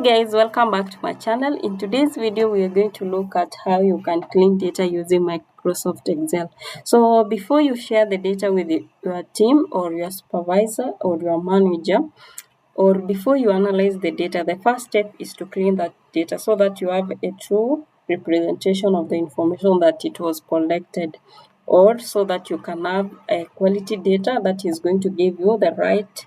Guys, welcome back to my channel. In today's video we are going to look at how you can clean data using Microsoft Excel. So before you share the data with your team or your supervisor or your manager, or before you analyze the data, the first step is to clean that data so that you have a true representation of the information that it was collected, or so that you can have a quality data that is going to give you the right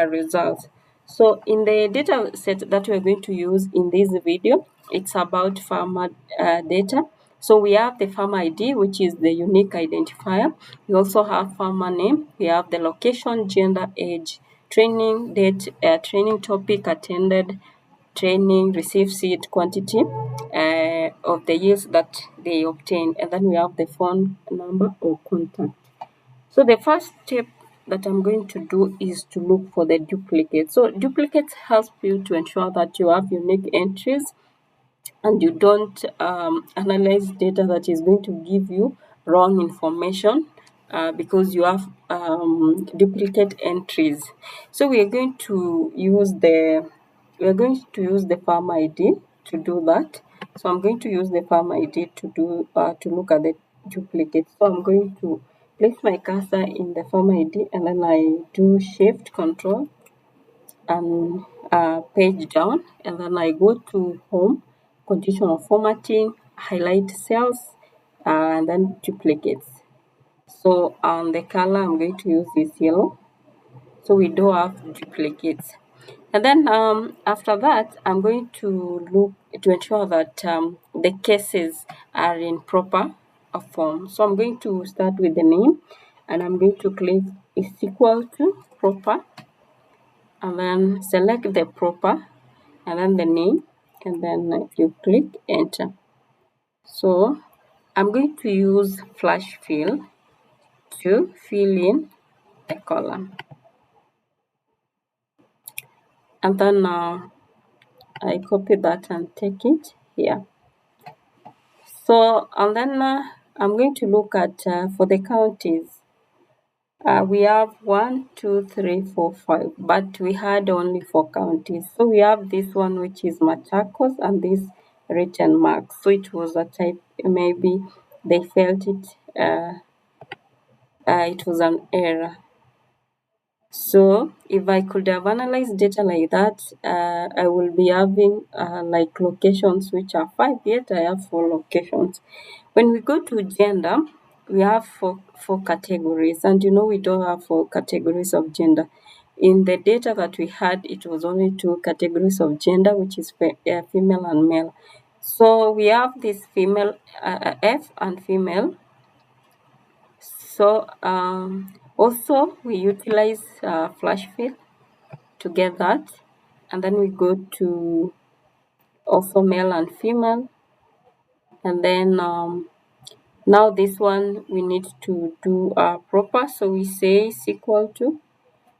results. So in the data set that we're going to use in this video, it's about farmer data. So we have the farmer ID, which is the unique identifier. We also have farmer name. We have the location, gender, age, training date, training topic attended, training, received seat, quantity of the years that they obtained. And then we have the phone number or contact. So the first step that I'm going to do is to look for the duplicate. So duplicates help you to ensure that you have unique entries and you don't analyze data that is going to give you wrong information because you have duplicate entries. So we are going to use the farm ID to do that. So I'm going to use the farm ID to look at the duplicate. So I'm going to place my cursor in the farm ID and then I do shift control and page down, and then I go to home, conditional formatting, highlight cells, and then duplicates. So on the color I'm going to use this yellow, so we do have duplicates. And then after that I'm going to look to ensure that the cases are in proper form. So I'm going to start with the name and I'm going to click is equal to proper, and then select the proper and then the name, and then you click enter. So I'm going to use flash fill to fill in the column, and then I copy that and take it here. So and then I'm going to look at for the counties. We have 1, 2, 3, 4, 5, but we had only 4 counties. So we have this one, which is Machakos, and this written marks. So it was a type, maybe they felt it was an error. So if I could have analyzed data like that, I will be having like locations which are 5, yet I have 4 locations. When we go to gender, we have four categories, and we don't have 4 categories of gender. In the data that we had, it was only 2 categories of gender, which is female and male. So we have this female F and female. So also we utilize flash fill to get that, and then we go to also male and female, and then now this one we need to do proper, so we say is equal to.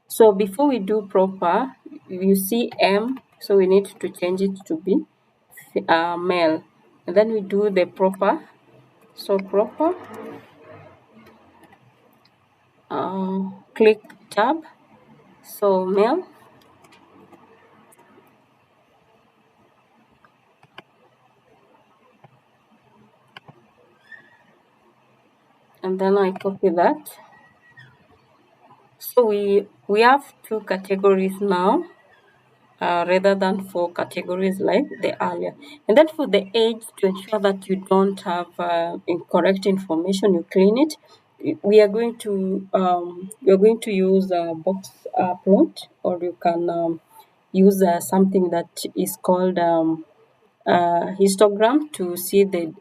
So before we do proper, you see M, so we need to change it to be male, and then we do the proper. So proper, click tab, so male, and then I copy that. So we have 2 categories now rather than 4 categories like the earlier. And then for the age, to ensure that you don't have incorrect information, you clean it. We are going to use a box plot, or you can use something that is called histogram to see the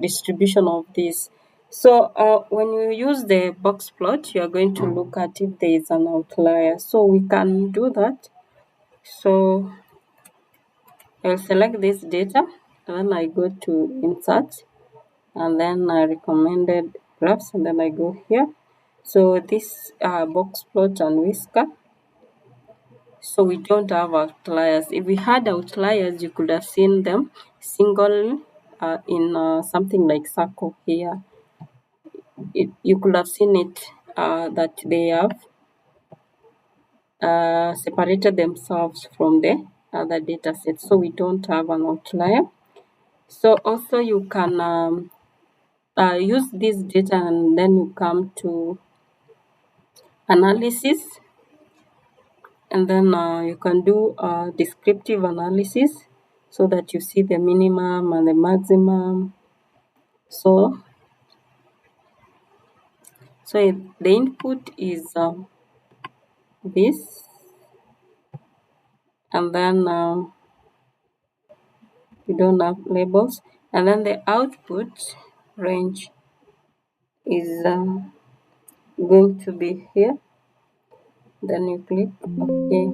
distribution of this. So when you use the box plot, you are going to look at if there is an outlier. So we can do that. So I'll select this data, and then I go to insert, and then recommended graphs, and then I go here. So this box plot and whisker. So we don't have outliers. If we had outliers, you could have seen them single in something like circle here. You could have seen it that they have separated themselves from the other data sets, so we don't have an outlier. So also you can use this data, and then you come to analysis, and then you can do descriptive analysis so that you see the minimum and the maximum. So the input is this, and then we don't have labels, and then the output range is going to be here. Then you click OK.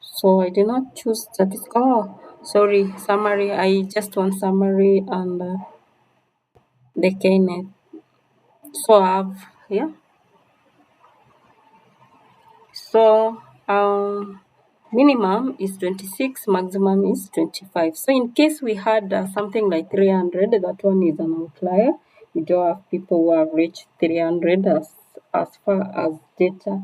So I did not choose statistics. Oh, sorry, summary. I just want summary and the KNet. So I have here. So minimum is 26, maximum is 25. So in case we had something like 300, that one is an outlier. We don't have people who have reached 300 as far as data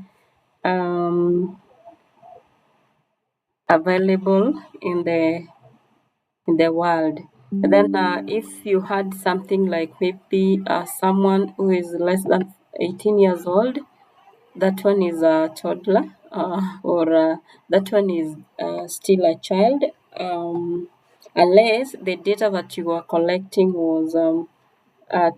available in the world. And then if you had something like maybe someone who is less than 18 years old, that one is a toddler, or that one is still a child, unless the data that you are collecting was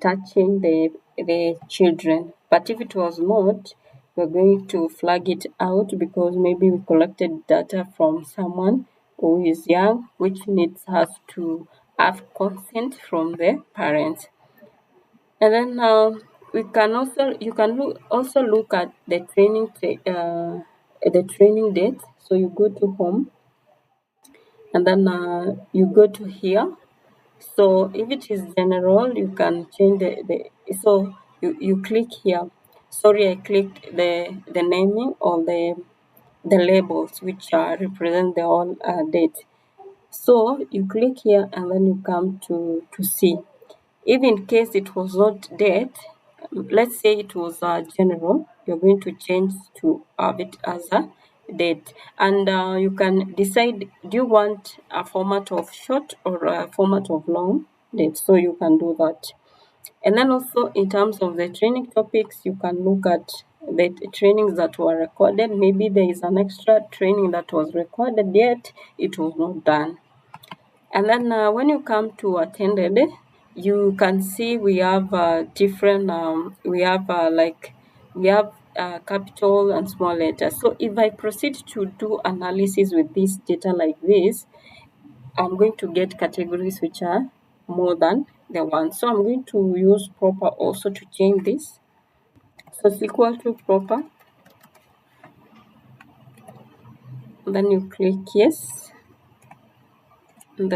touching the children. But if it was not, we're going to flag it out because maybe we collected data from someone who is young, which needs us to have consent from the parents. And then you can also look at the training date. So you go to home, and then you go to here. So if it is general, you can change so you click here. Sorry, I clicked the naming or the labels which represent the whole date. So you click here, and then you come to see. If in case it was not date, let's say it was general, you're going to change to have it as a date. And you can decide, do you want a format of short or a format of long date? So you can do that. And then also in terms of the training topics, you can look at the trainings that were recorded. Maybe there is an extra training that was recorded yet it was not done. And then when you come to attended, you can see we have different, we have capital and small letters. So if I proceed to do analysis with this data like this, I'm going to get categories which are more than the one. So I'm going to use proper also to change this. So it's equal to proper. And then you click yes. And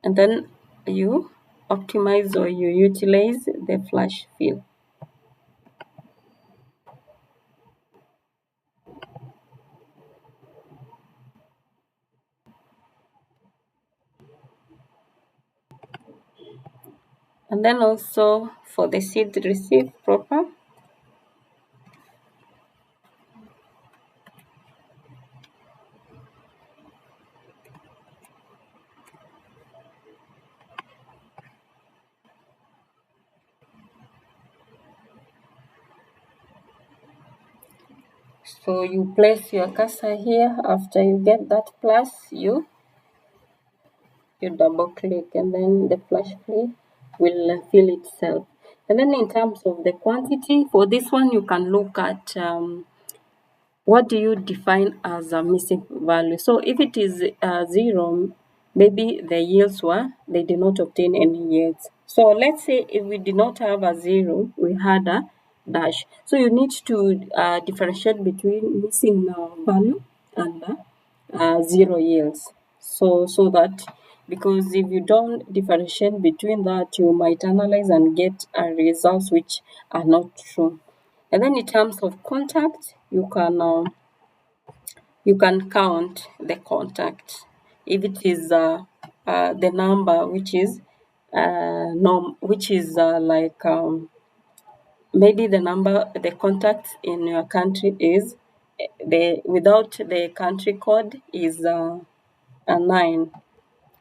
then you optimize or you utilize the flash fill. And then also for the seed receive proper. So you place your cursor here. After you get that plus, you double click, and then the flash fill will fill itself. And then in terms of the quantity, for this one you can look at what do you define as a missing value. So if it is 0, maybe the yields they did not obtain any yields. So let's say if we did not have a 0, we had a dash. So you need to differentiate between missing value and 0 yields. So that, because if you don't differentiate between that, you might analyze and get results which are not true. And then in terms of contact, you can count the contact. If it is the number which is maybe the contacts in your country is the without the country code is a 9,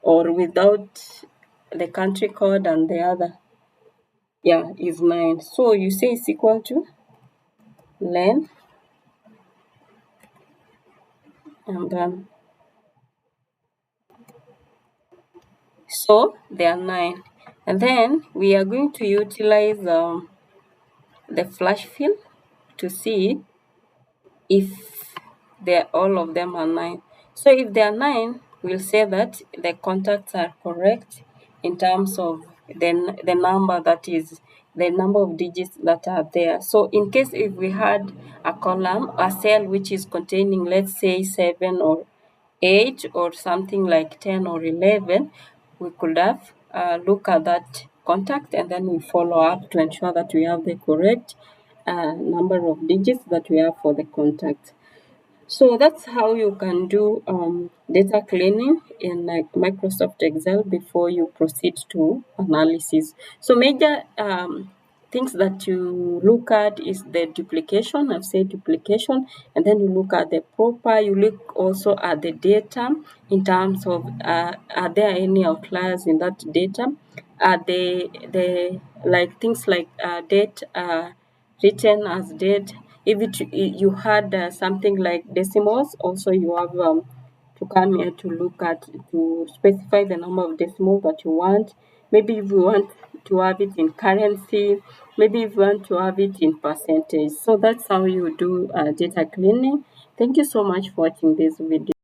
or without the country code and the other, yeah, is 9. So you say it's equal to length, and then so they are 9. And then we are going to utilize the flash fill to see if they're all of them are 9. So if they are 9, we'll say that the contacts are correct in terms of the number, that is the number of digits that are there. So in case if we had a column, a cell which is containing, let's say 7 or 8 or something like 10 or 11, we could have look at that contact, and then we follow up to ensure that we have the correct number of digits that we have for the contact. So that's how you can do data cleaning in Microsoft Excel before you proceed to analysis. So major things that you look at is the duplication. I've said duplication, and then you look at the proper. You look also at the data in terms of are there any outliers in that data? Are the like things like date written as date? If you had something like decimals, also you have to come here to look at, to specify the number of decimals that you want. Maybe if you want to have it in currency, maybe if you want to have it in percentage. So that's how you do data cleaning. Thank you so much for watching this video.